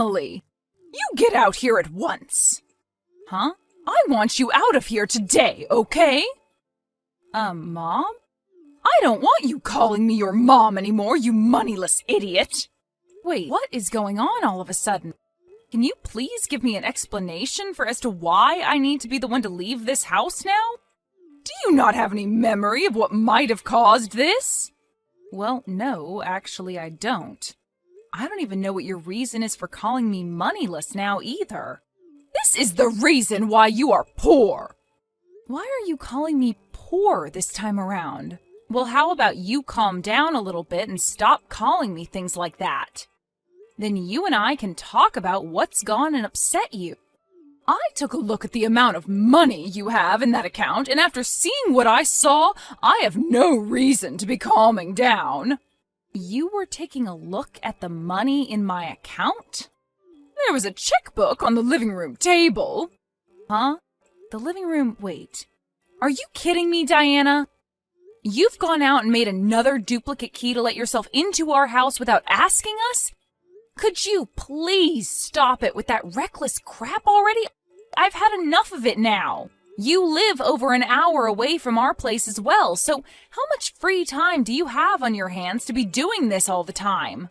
Emily! You get out here at once! Huh? I want you out of here today, okay? Mom? I don't want you calling me your mom anymore, you moneyless idiot! Wait, what is going on all of a sudden? Can you please give me an explanation as to why I need to be the one to leave this house now? Do you not have any memory of what might have caused this? Well, no, actually I don't. I don't even know what your reason is for calling me moneyless now either. This is the reason why you are poor! Why are you calling me poor this time around? Well, how about you calm down a little bit and stop calling me things like that? Then you and I can talk about what's gone and upset you. I took a look at the amount of money you have in that account, and after seeing what I saw, I have no reason to be calming down. You were taking a look at the money in my account? There was a checkbook on the living room table. Huh? The living room, wait. Are you kidding me, Diana? You've gone out and made another duplicate key to let yourself into our house without asking us? Could you please stop it with that reckless crap already? I've had enough of it now. You live over an hour away from our place as well, so how much free time do you have on your hands to be doing this all the time?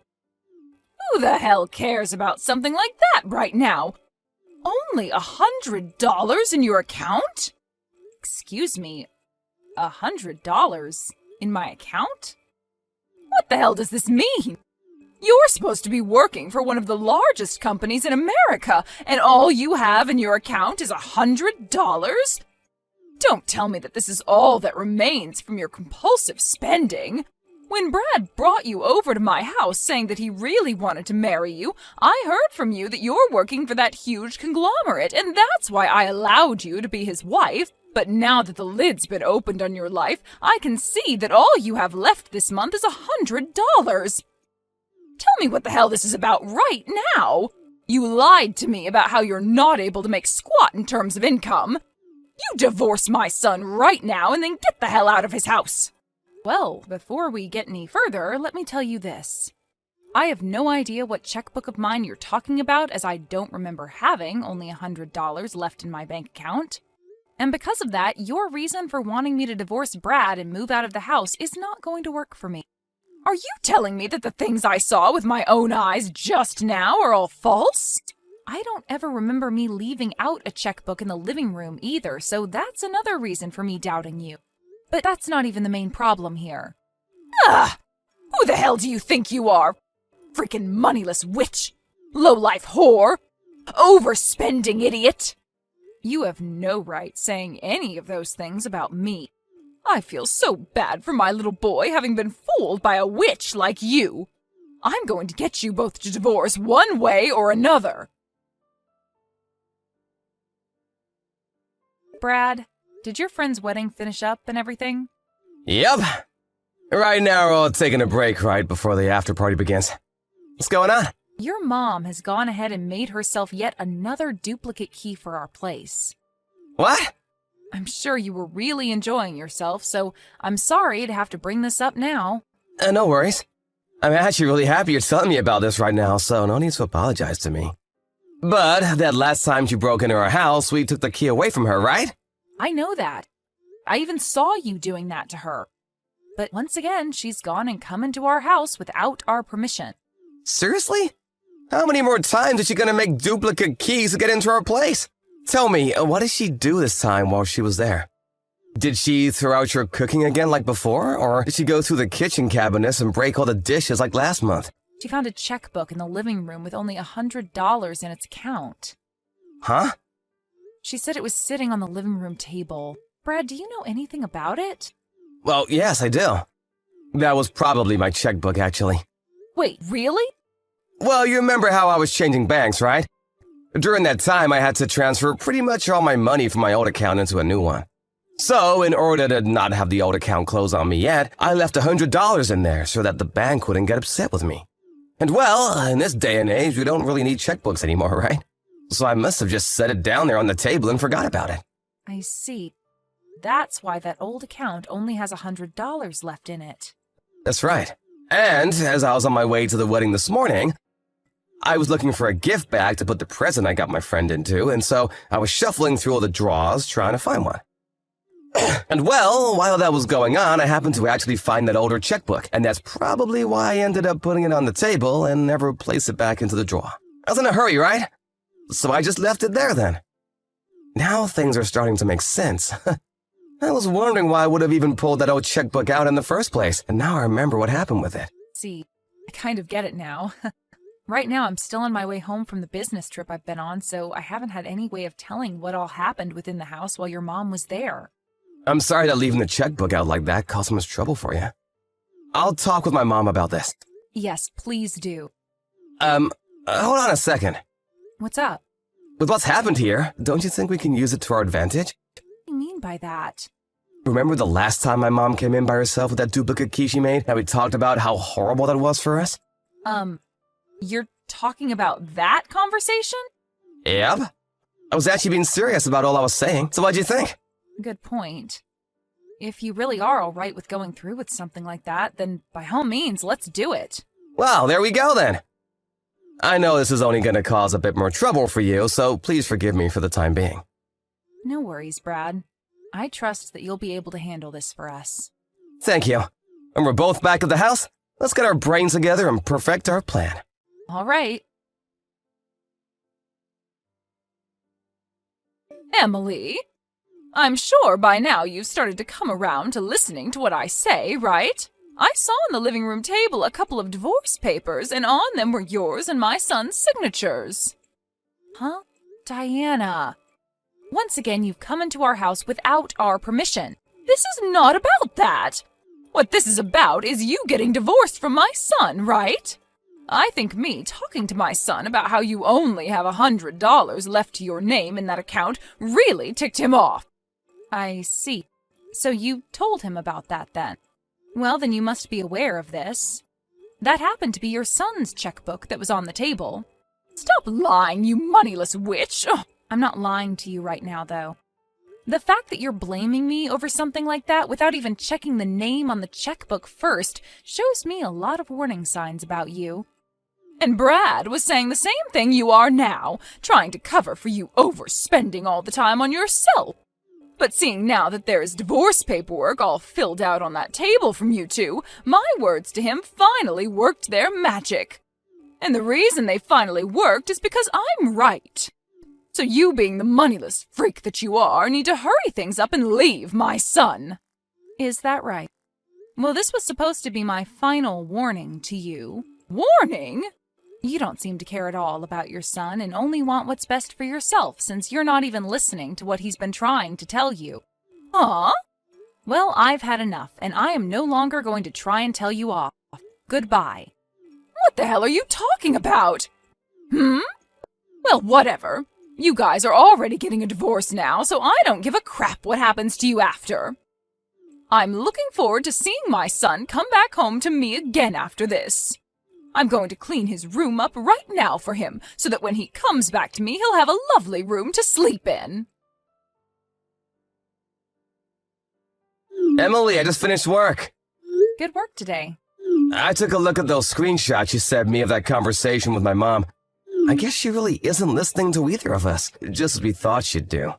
Who the hell cares about something like that right now? Only $100 in your account? Excuse me, $100 in my account? What the hell does this mean? You're supposed to be working for one of the largest companies in America, and all you have in your account is $100? Don't tell me that this is all that remains from your compulsive spending. When Brad brought you over to my house saying that he really wanted to marry you, I heard from you that you're working for that huge conglomerate, and that's why I allowed you to be his wife. But now that the lid's been opened on your life, I can see that all you have left this month is $100. Tell me what the hell this is about right now. You lied to me about how you're not able to make squat in terms of income. You divorce my son right now and then get the hell out of his house. Well, before we get any further, let me tell you this. I have no idea what checkbook of mine you're talking about, as I don't remember having only $100 left in my bank account. And because of that, your reason for wanting me to divorce Brad and move out of the house is not going to work for me. Are you telling me that the things I saw with my own eyes just now are all false? I don't ever remember me leaving out a checkbook in the living room either, so that's another reason for me doubting you. But that's not even the main problem here. Ugh! Who the hell do you think you are? Freaking moneyless witch! Low-life whore! Overspending idiot! You have no right saying any of those things about me. I feel so bad for my little boy having been fooled by a witch like you. I'm going to get you both to divorce one way or another. Brad, did your friend's wedding finish up and everything? Yep. Right now we're all taking a break right before the after party begins. What's going on? Your mom has gone ahead and made herself yet another duplicate key for our place. What? I'm sure you were really enjoying yourself, so I'm sorry to have to bring this up now. No worries. I'm actually really happy you're telling me about this right now, so no need to apologize to me. But that last time she broke into our house, we took the key away from her, right? I know that. I even saw you doing that to her. But once again, she's gone and come into our house without our permission. Seriously? How many more times is she gonna make duplicate keys to get into our place? Tell me, what did she do this time while she was there? Did she throw out your cooking again like before, or did she go through the kitchen cabinets and break all the dishes like last month? She found a checkbook in the living room with only $100 in its account. Huh? She said it was sitting on the living room table. Brad, do you know anything about it? Well, yes, I do. That was probably my checkbook, actually. Wait, really? Well, you remember how I was changing banks, right? During that time, I had to transfer pretty much all my money from my old account into a new one. So, in order to not have the old account close on me yet, I left $100 in there so that the bank wouldn't get upset with me. And well, in this day and age, we don't really need checkbooks anymore, right? So I must have just set it down there on the table and forgot about it. I see. That's why that old account only has $100 left in it. That's right. And as I was on my way to the wedding this morning, I was looking for a gift bag to put the present I got my friend into, and so I was shuffling through all the drawers trying to find one. And well, while that was going on, I happened to actually find that older checkbook, and that's probably why I ended up putting it on the table and never placed it back into the drawer. I was in a hurry, right? So I just left it there then. Now things are starting to make sense. I was wondering why I would have even pulled that old checkbook out in the first place, and now I remember what happened with it. See, I kind of get it now. Right now, I'm still on my way home from the business trip I've been on, so I haven't had any way of telling what all happened within the house while your mom was there. I'm sorry that leaving the checkbook out like that caused so much trouble for you. I'll talk with my mom about this. Yes, please do. Hold on a second. What's up? With what's happened here, don't you think we can use it to our advantage? What do you mean by that? Remember the last time my mom came in by herself with that duplicate key she made, and we talked about how horrible that was for us? You're talking about that conversation? Yep. I was actually being serious about all I was saying, so what'd you think? Good point. If you really are all right with going through with something like that, then by all means, let's do it. Well, there we go then. I know this is only going to cause a bit more trouble for you, so please forgive me for the time being. No worries, Brad. I trust that you'll be able to handle this for us. Thank you. And we're both back at the house. Let's get our brains together and perfect our plan. All right. Emily, I'm sure by now you've started to come around to listening to what I say, right? I saw on the living room table a couple of divorce papers, and on them were yours and my son's signatures. Huh? Diana. Once again, you've come into our house without our permission. This is not about that. What this is about is you getting divorced from my son, right? I think me talking to my son about how you only have $100 left to your name in that account really ticked him off. I see. So you told him about that then? Well, then you must be aware of this. That happened to be your son's checkbook that was on the table. Stop lying, you moneyless witch! Ugh. I'm not lying to you right now, though. The fact that you're blaming me over something like that without even checking the name on the checkbook first shows me a lot of warning signs about you. And Brad was saying the same thing you are now, trying to cover for you overspending all the time on yourself. But seeing now that there is divorce paperwork all filled out on that table from you two, my words to him finally worked their magic. And the reason they finally worked is because I'm right. So you, being the moneyless freak that you are, need to hurry things up and leave my son. Is that right? Well, this was supposed to be my final warning to you. Warning? You don't seem to care at all about your son and only want what's best for yourself, since you're not even listening to what he's been trying to tell you. Huh? Well, I've had enough, and I am no longer going to try and tell you off. Goodbye. What the hell are you talking about? Well, whatever. You guys are already getting a divorce now, so I don't give a crap what happens to you after. I'm looking forward to seeing my son come back home to me again after this. I'm going to clean his room up right now for him, so that when he comes back to me, he'll have a lovely room to sleep in. Emily, I just finished work. Good work today. I took a look at those screenshots you sent me of that conversation with my mom. I guess she really isn't listening to either of us, just as we thought she'd do.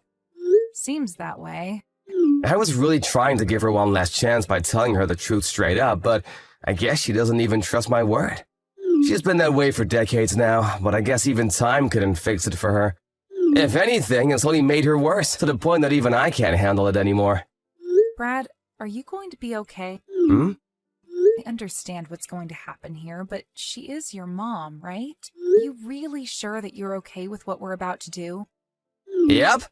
Seems that way. I was really trying to give her one last chance by telling her the truth straight up, but I guess she doesn't even trust my word. She's been that way for decades now, but I guess even time couldn't fix it for her. If anything, it's only made her worse, to the point that even I can't handle it anymore. Brad, are you going to be okay? I understand what's going to happen here, but she is your mom, right? Are you really sure that you're okay with what we're about to do? Yep.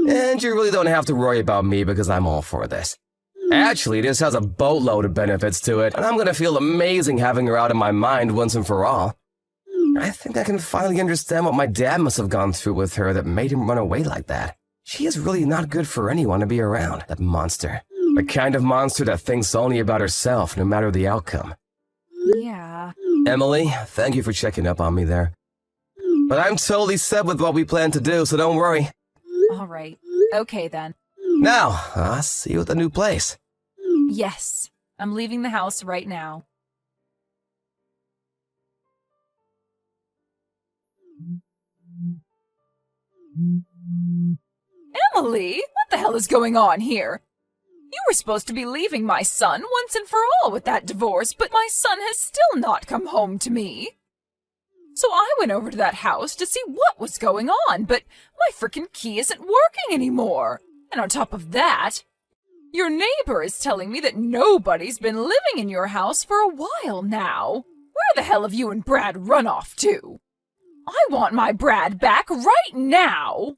And you really don't have to worry about me because I'm all for this. Actually, this has a boatload of benefits to it, and I'm gonna feel amazing having her out of my mind once and for all. I think I can finally understand what my dad must have gone through with her that made him run away like that. She is really not good for anyone to be around, that monster. The kind of monster that thinks only about herself, no matter the outcome. Yeah. Emily, thank you for checking up on me there. But I'm totally set with what we plan to do, so don't worry. All right. Okay, then. Now, I'll see you at the new place. Yes. I'm leaving the house right now. Emily, what the hell is going on here? You were supposed to be leaving my son once and for all with that divorce, but my son has still not come home to me. So I went over to that house to see what was going on, but my frickin' key isn't working anymore. And on top of that, your neighbor is telling me that nobody's been living in your house for a while now. Where the hell have you and Brad run off to? I want my Brad back right now!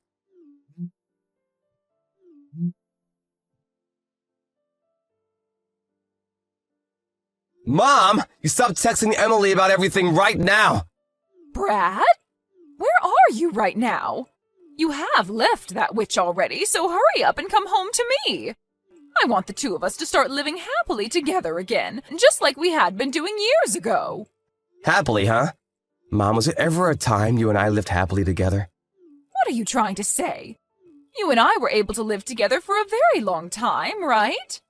Mom, you stop texting Emily about everything right now! Brad? Where are you right now? You have left that witch already, so hurry up and come home to me. I want the two of us to start living happily together again, just like we had been doing years ago. Happily, huh? Mom, was there ever a time you and I lived happily together? What are you trying to say? You and I were able to live together for a very long time, right?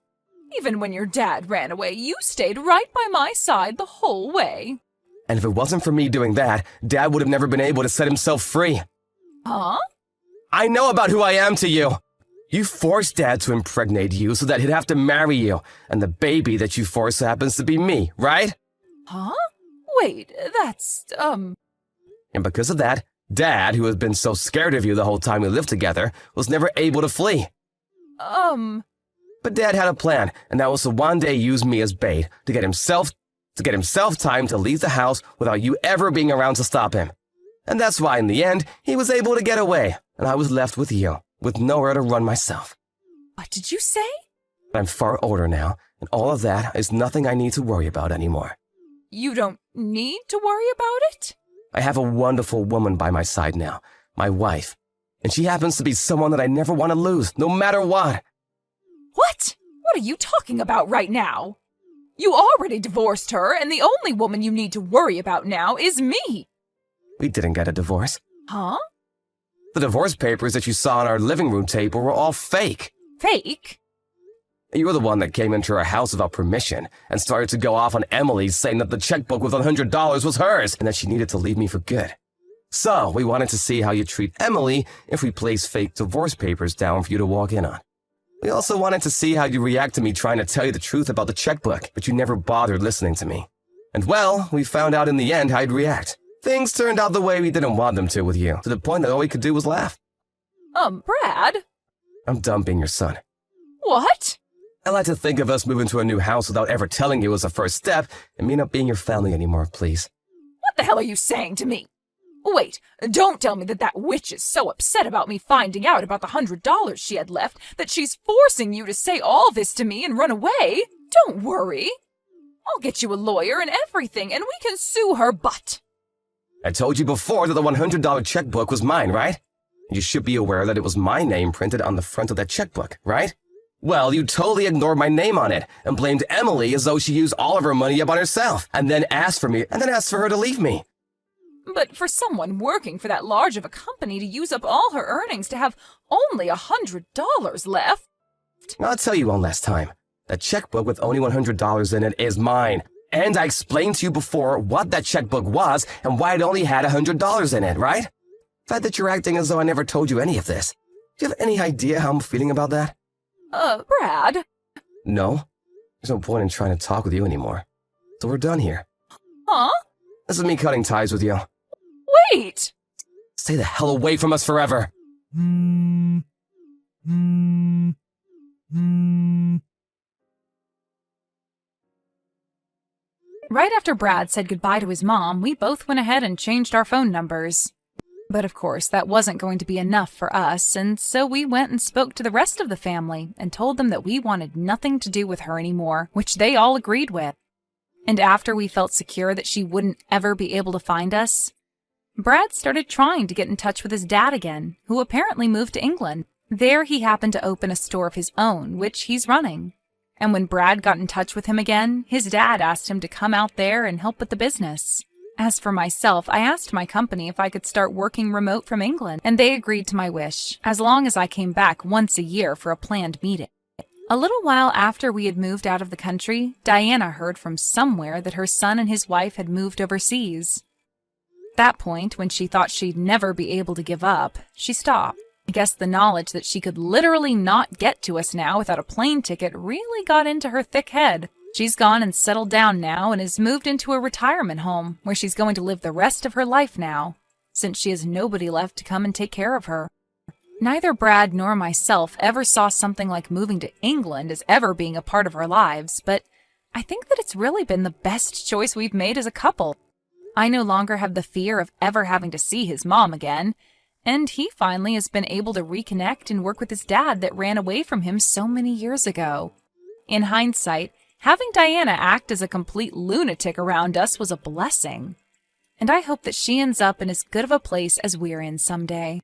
Even when your dad ran away, you stayed right by my side the whole way. And if it wasn't for me doing that, Dad would have never been able to set himself free. Huh? I know about who I am to you. You forced Dad to impregnate you so that he'd have to marry you, and the baby that you forced happens to be me, right? Huh? Wait, that's, And because of that, Dad, who has been so scared of you the whole time we lived together, was never able to flee. But Dad had a plan, and that was to one day use me as bait to get himself time to leave the house without you ever being around to stop him. And that's why in the end, he was able to get away, and I was left with you, with nowhere to run myself. What did you say? I'm far older now, and all of that is nothing I need to worry about anymore. You don't need to worry about it? I have a wonderful woman by my side now, my wife, and she happens to be someone that I never want to lose, no matter what. What? What are you talking about right now? You already divorced her, and the only woman you need to worry about now is me. We didn't get a divorce. Huh? The divorce papers that you saw on our living room table were all fake. Fake? You were the one that came into our house without permission and started to go off on Emily saying that the checkbook with $100 was hers and that she needed to leave me for good. So we wanted to see how you treat Emily if we place fake divorce papers down for you to walk in on. We also wanted to see how you react to me trying to tell you the truth about the checkbook, but you never bothered listening to me. And well, we found out in the end how you'd react. Things turned out the way we didn't want them to with you, to the point that all we could do was laugh. Brad? I'm done being your son. What? I like to think of us moving to a new house without ever telling you as a first step, and me not being your family anymore, please. What the hell are you saying to me? Wait, don't tell me that witch is so upset about me finding out about the $100 she had left that she's forcing you to say all this to me and run away. Don't worry. I'll get you a lawyer and everything, and we can sue her butt. I told you before that the $100 checkbook was mine, right? You should be aware that it was my name printed on the front of that checkbook, right? Well, you totally ignored my name on it and blamed Emily as though she used all of her money up on herself and then asked for her to leave me. But for someone working for that large of a company to use up all her earnings to have only $100 left... I'll tell you one last time. That checkbook with only $100 in it is mine. And I explained to you before what that checkbook was and why it only had $100 in it, right? The fact that you're acting as though I never told you any of this. Do you have any idea how I'm feeling about that? Brad? No. There's no point in trying to talk with you anymore. So we're done here. Huh? This is me cutting ties with you. Wait! Stay the hell away from us forever. Right after Brad said goodbye to his mom, we both went ahead and changed our phone numbers. But of course, that wasn't going to be enough for us, and so we went and spoke to the rest of the family and told them that we wanted nothing to do with her anymore, which they all agreed with. And after we felt secure that she wouldn't ever be able to find us, Brad started trying to get in touch with his dad again, who apparently moved to England. There he happened to open a store of his own, which he's running. And when Brad got in touch with him again, his dad asked him to come out there and help with the business. As for myself, I asked my company if I could start working remote from England, and they agreed to my wish, as long as I came back once a year for a planned meeting. A little while after we had moved out of the country, Diana heard from somewhere that her son and his wife had moved overseas. At that point, when she thought she'd never be able to give up, she stopped. I guess the knowledge that she could literally not get to us now without a plane ticket really got into her thick head. She's gone and settled down now and has moved into a retirement home where she's going to live the rest of her life now, since she has nobody left to come and take care of her. Neither Brad nor myself ever saw something like moving to England as ever being a part of our lives, but I think that it's really been the best choice we've made as a couple. I no longer have the fear of ever having to see his mom again, and he finally has been able to reconnect and work with his dad that ran away from him so many years ago. In hindsight, having Diana act as a complete lunatic around us was a blessing, and I hope that she ends up in as good of a place as we're in someday.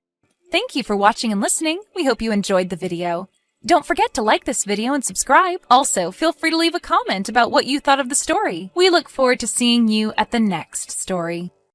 Thank you for watching and listening. We hope you enjoyed the video. Don't forget to like this video and subscribe. Also, feel free to leave a comment about what you thought of the story. We look forward to seeing you at the next story.